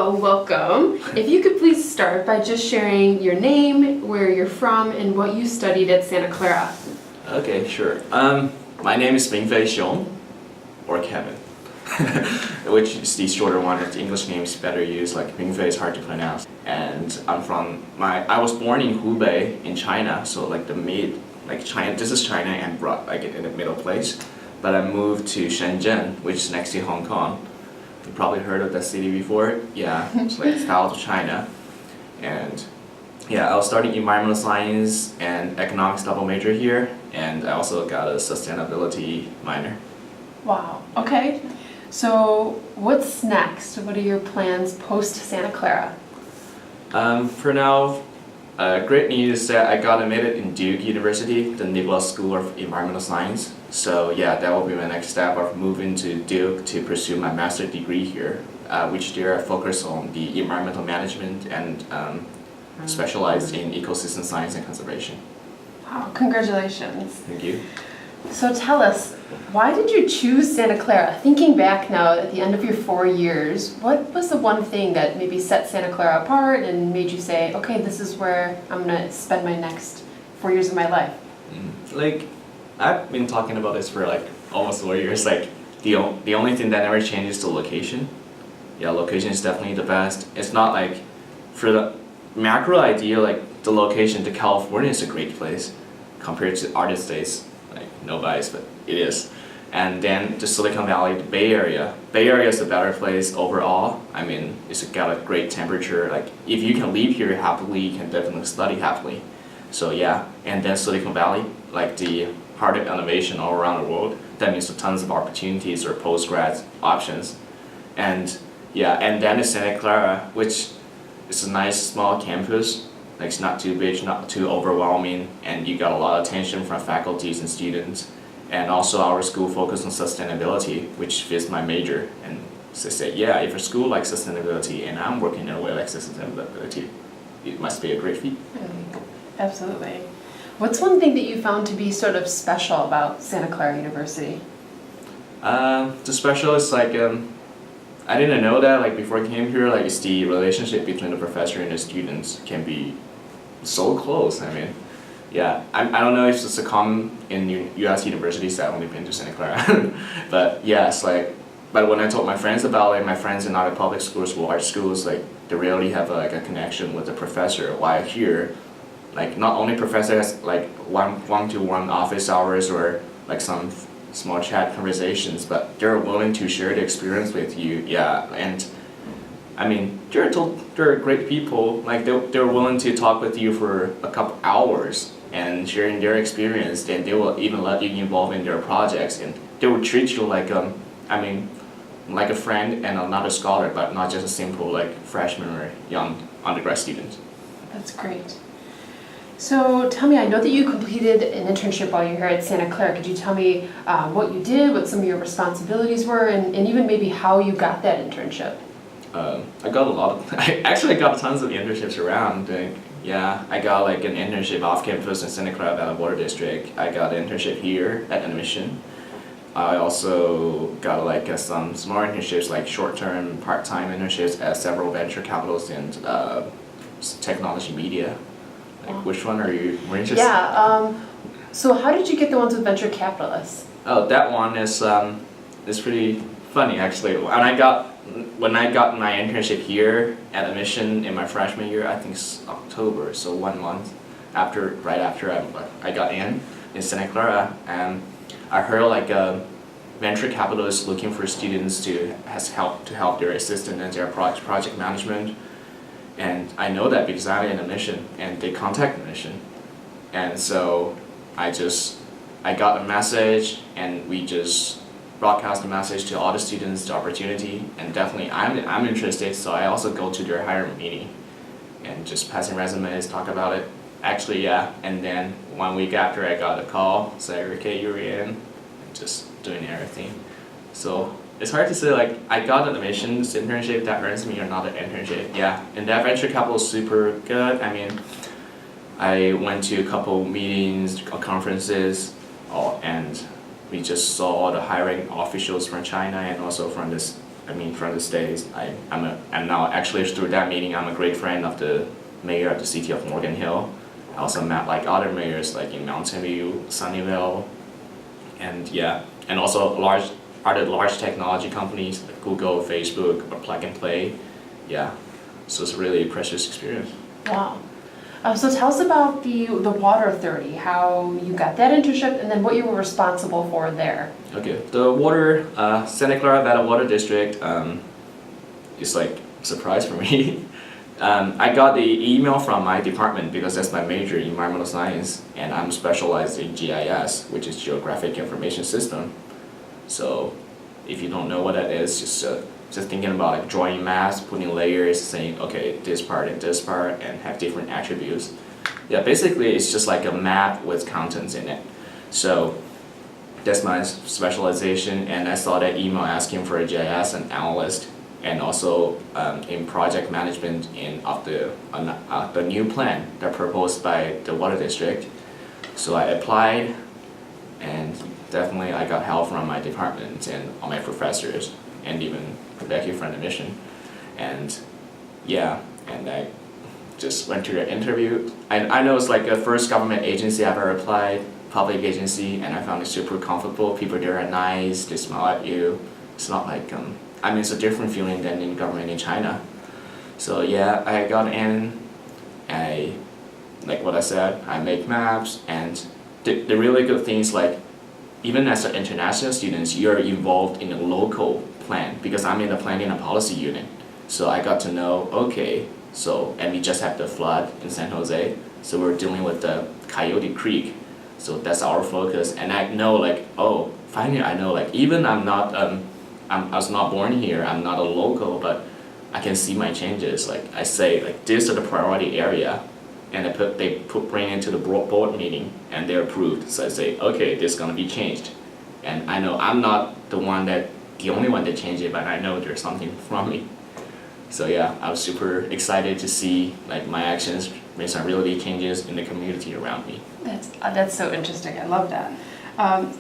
all, welcome. If you could please start by just sharing your name, where you're from, and what you studied at Santa Clara. Okay, sure. My name is Mingfei Xiong, or Kevin, which is the shorter one. The English name is better used. Like Mingfei is hard to pronounce. And I was born in Hubei in China, so like China. This is China and brought like in the middle place. But I moved to Shenzhen, which is next to Hong Kong. You probably heard of that city before. Yeah, it's like south of China. And yeah, I was studying environmental science and economics double major here, and I also got a sustainability minor. Wow, okay. So what's next? What are your plans post Santa Clara? For now, great news is that I got admitted in Duke University, the Nicholas School of Environmental Science. So yeah, that will be my next step of moving to Duke to pursue my master's degree here, which there I focus on the environmental management and specialized in ecosystem science and conservation. Wow, congratulations. Thank you. So tell us, why did you choose Santa Clara? Thinking back now at the end of your 4 years, what was the one thing that maybe set Santa Clara apart and made you say, okay, this is where I'm going to spend my next 4 years of my life? Like, I've been talking about this for like almost 4 years. Like, the only thing that never changes is the location. Yeah, location is definitely the best. It's not like, for the macro idea, like the location to California is a great place compared to other states. Like, no bias, but it is. And then the Silicon Valley, the Bay Area. Bay Area is a better place overall. I mean, it's got a great temperature. Like, if you can live here happily, you can definitely study happily. So yeah, and then Silicon Valley, like the heart of innovation all around the world. That means tons of opportunities or post-grad options. And yeah, and then it's Santa Clara, which is a nice small campus. Like, it's not too big, not too overwhelming, and you got a lot of attention from faculties and students. And also our school focused on sustainability, which fits my major. And so I said, yeah, if a school likes sustainability and I'm working in a way like sustainability, it must be a great fit. Absolutely. What's one thing that you found to be sort of special about Santa Clara University? The special is like, I didn't know that like before I came here, like it's the relationship between the professor and the students can be so close. I mean, yeah, I don't know if it's a common in US universities. I've only been to Santa Clara, but yeah, it's like, but when I told my friends about it, my friends in other public schools, large schools, like they rarely have like a connection with the professor. While here, like not only professor has like one-to-one office hours or like some small chat conversations, but they're willing to share the experience with you. Yeah, and I mean they're great people. Like they're willing to talk with you for a couple hours and sharing their experience, and they will even let you involve in their projects, and they will treat you like like a friend and not a scholar, but not just a simple like freshman or young undergrad student. That's great. So tell me, I know that you completed an internship while you were here at Santa Clara. Could you tell me what you did, what some of your responsibilities were, and even maybe how you got that internship? I got a lot of, I got tons of internships around. Yeah, I got like an internship off campus in Santa Clara Valley Water District. I got an internship here at admission. I also got like some small internships, like short-term, part-time internships at several venture capitals and technology media. Like, which one are you more interested in? Yeah, so how did you get the ones with venture capitalists? Oh, that one is pretty funny actually. When I got my internship here at admission in my freshman year, I think it's October, so 1 month right after I got in Santa Clara, and I heard like venture capitalists looking for students to help their assistant and their project management. And I know that because I'm in admission, and they contact admission, and so I got a message, and we just broadcast the message to all the students, the opportunity, and definitely I'm interested, so I also go to their hiring meeting, and just passing resumes, talk about it. Actually, yeah, and then 1 week after I got a call, say, okay, you're in, and just doing everything. So it's hard to say, like, I got an admissions internship that earns me another internship. Yeah, and that venture capital is super good. I mean, I went to a couple meetings, conferences, and we just saw all the hiring officials from China and also from this I mean, from the States. I'm now actually through that meeting, I'm a great friend of the mayor of the city of Morgan Hill. I also met like other mayors like in Mountain View, Sunnyvale, and yeah, and also other large technology companies like Google, Facebook, or Plug and Play. Yeah, so it's really a precious experience. Wow. So tell us about the Water Authority, how you got that internship, and then what you were responsible for there. Okay, the water, Santa Clara Valley Water District is like a surprise for me. I got the email from my department because that's my major, environmental science, and I'm specialized in GIS, which is Geographic Information System. So if you don't know what that is, just thinking about like drawing maps, putting layers, saying okay, this part and have different attributes. Yeah, basically it's just like a map with contents in it. So that's my specialization, and I saw that email asking for a GIS and analyst, and also in project management of the new plan that proposed by the water district. So I applied, and definitely I got help from my department and all my professors, and even Becky from the mission. And yeah, and I just went to the interview. I know it's like the first government agency I've ever applied, public agency, and I found it super comfortable. People there are nice, they smile at you. It's not like, I mean, it's a different feeling than in government in China. So yeah, I got in, like what I said, I make maps, and the really good thing is like, even as an international student, you're involved in a local plan, because I'm in the planning and policy unit. So I got to know, okay, so, and we just had the flood in San Jose, so we're dealing with the Coyote Creek. So that's our focus, and I know like, oh, finally I know like, even I was not born here, I'm not a local, but I can see my changes. Like I say, like this is the priority area, and they bring into the board meeting, and they're approved. So I say, okay, this is gonna be changed, and I know I'm not the only one that changed it, but I know there's something from me. So yeah, I was super excited to see like my actions make some really changes in the community around me. That's so interesting. I love that.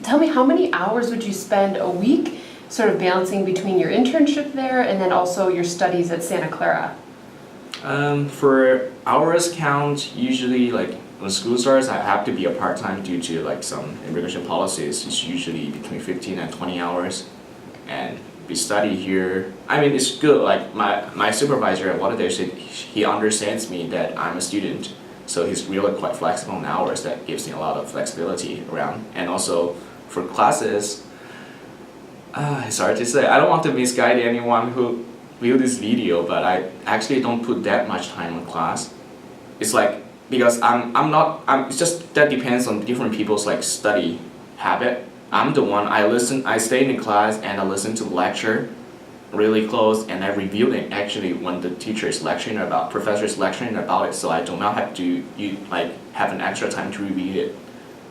Tell me, how many hours would you spend a week sort of balancing between your internship there and then also your studies at Santa Clara? For hours count, usually like when school starts, I have to be a part-time due to like some immigration policies. It's usually between 15 and 20 hours. And we study here. I mean, it's good. Like my supervisor at Water District, he understands me that I'm a student. So he's really quite flexible in hours. That gives me a lot of flexibility around. And also for classes, it's hard to say. I don't want to misguide anyone who view this video, but I actually don't put that much time on class. It's like, because it's just, that depends on different people's like study habit. I'm the one, I stay in class and I listen to the lecture really close, and I review it actually when the teacher is lecturing about, professor is lecturing about it, so I do not have to have an extra time to review it.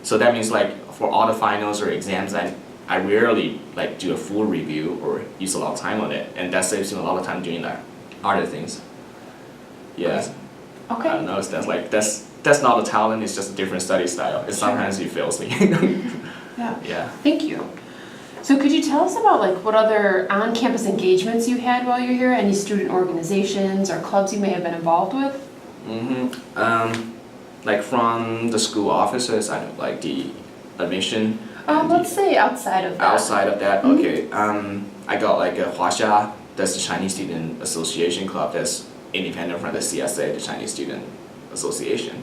So that means like for all the finals or exams, I rarely like do a full review or use a lot of time on it, and that saves me a lot of time doing that other things. Yeah. Okay. I don't know if that's not a talent, it's just a different study style. It sometimes it fails me. Yeah. Yeah. Thank you. So could you tell us about like what other on-campus engagements you had while you're here? Any student organizations or clubs you may have been involved with? Like from the school offices, I know like the admission. Let's say outside of that. Outside of that, okay. I got like a Huaxia, that's the Chinese Student Association Club, that's independent from the CSA, the Chinese Student Association,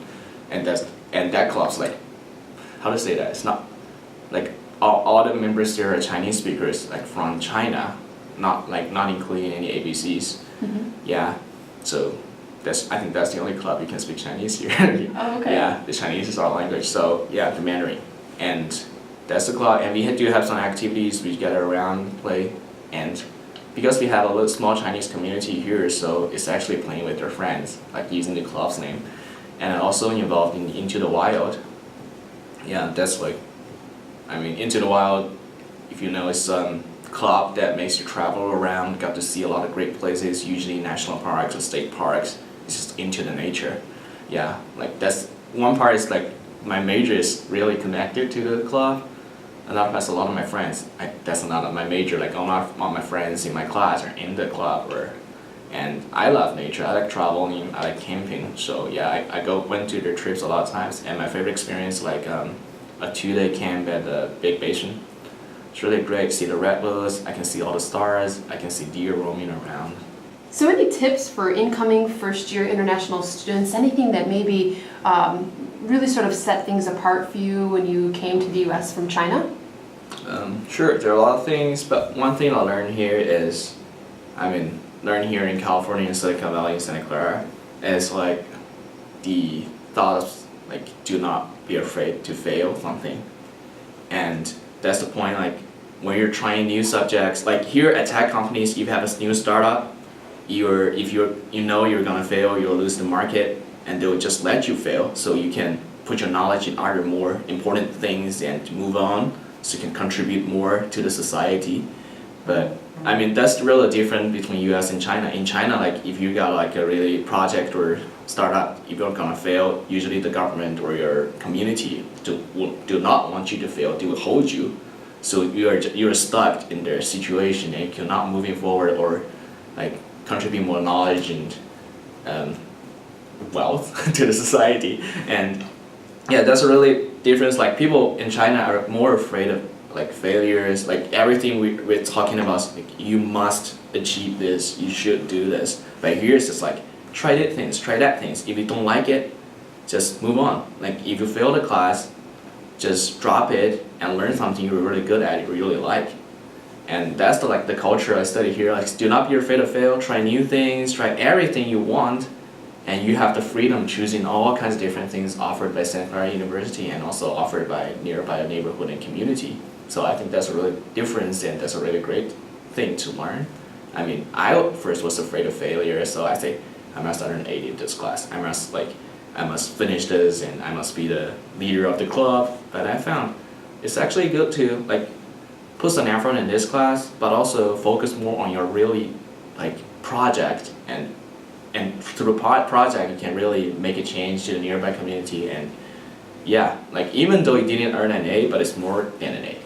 and that club's like, how to say that? It's not like all the members there are Chinese speakers, like from China, not including any ABCs. Yeah, so I think that's the only club you can speak Chinese here. Oh, okay. Yeah, the Chinese is our language, so yeah, the Mandarin, and that's the club. And we do have some activities, we gather around, play, and because we have a little small Chinese community here, so it's actually playing with their friends, like using the club's name, and also involved in Into the Wild. Yeah, that's like, I mean, Into the Wild, if you know, it's a club that makes you travel around, got to see a lot of great places, usually national parks or state parks. It's just into the nature. Yeah, like that's one part is like my major is really connected to the club. And that affects a lot of my friends. That's not my major. Like all my friends in my class are in the club, and I love nature. I like traveling. I like camping. So yeah, went to their trips a lot of times. And my favorite experience, like a 2-day camp at the Big Basin. It's really great. See the redwoods. I can see all the stars. I can see deer roaming around. So any tips for incoming first-year international students? Anything that maybe really sort of set things apart for you when you came to the US from China? Sure, there are a lot of things, but one thing I learned here is, learn here in California, in Silicon Valley, in Santa Clara, is like the thought of like, do not be afraid to fail something. And that's the point, like when you're trying new subjects, like here at tech companies, you have a new startup, if you know you're gonna fail, you'll lose the market, and they'll just let you fail so you can put your knowledge in other more important things and move on so you can contribute more to the society. But that's the real difference between US and China. In China, like if you got like a really project or startup, if you're gonna fail, usually the government or your community do not want you to fail, they will hold you. So you're stuck in their situation and you're not moving forward or like contribute more knowledge and wealth to the society. And yeah, that's a really difference. Like people in China are more afraid of like failures, like everything we're talking about is like, you must achieve this, you should do this. But here it's just like try that things. If you don't like it, just move on. Like if you fail the class, just drop it and learn something you're really good at, you really like. And that's the culture I study here. Like do not be afraid to fail, try new things, try everything you want, and you have the freedom choosing all kinds of different things offered by Santa Clara University and also offered by nearby neighborhood and community. So I think that's a really difference and that's a really great thing to learn. I first was afraid of failure, so I say I must earn 80 in this class. I must finish this and I must be the leader of the club. But I found it's actually good to like put some effort in this class, but also focus more on your really like project and through project you can really make a change to the nearby community. And yeah, like even though you didn't earn an A, but it's more than an A.